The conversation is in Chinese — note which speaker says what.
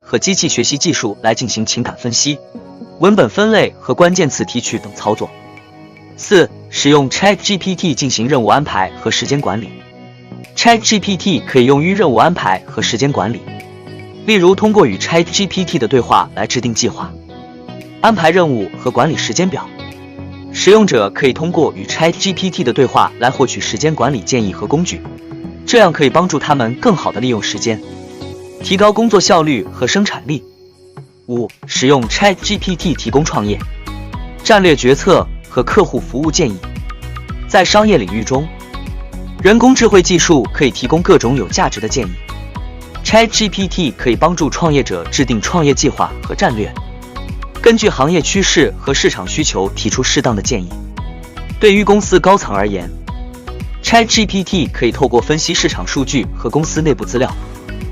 Speaker 1: 和机器学习技术来进行情感分析、文本分类和关键词提取等操作。4. 使用 ChatGPT 进行任务安排和时间管理。ChatGPT 可以用于任务安排和时间管理，例如通过与 ChatGPT 的对话来制定计划、安排任务和管理时间表。使用者可以通过与 ChatGPT 的对话来获取时间管理建议和工具，这样可以帮助他们更好地利用时间，提高工作效率和生产力。5. 使用 ChatGPT 提供创业、战略决策和客户服务建议。在商业领域中，人工智慧技术可以提供各种有价值的建议。ChatGPT 可以帮助创业者制定创业计划和战略，根据行业趋势和市场需求提出适当的建议。对于公司高层而言，ChatGPT 可以透过分析市场数据和公司内部资料，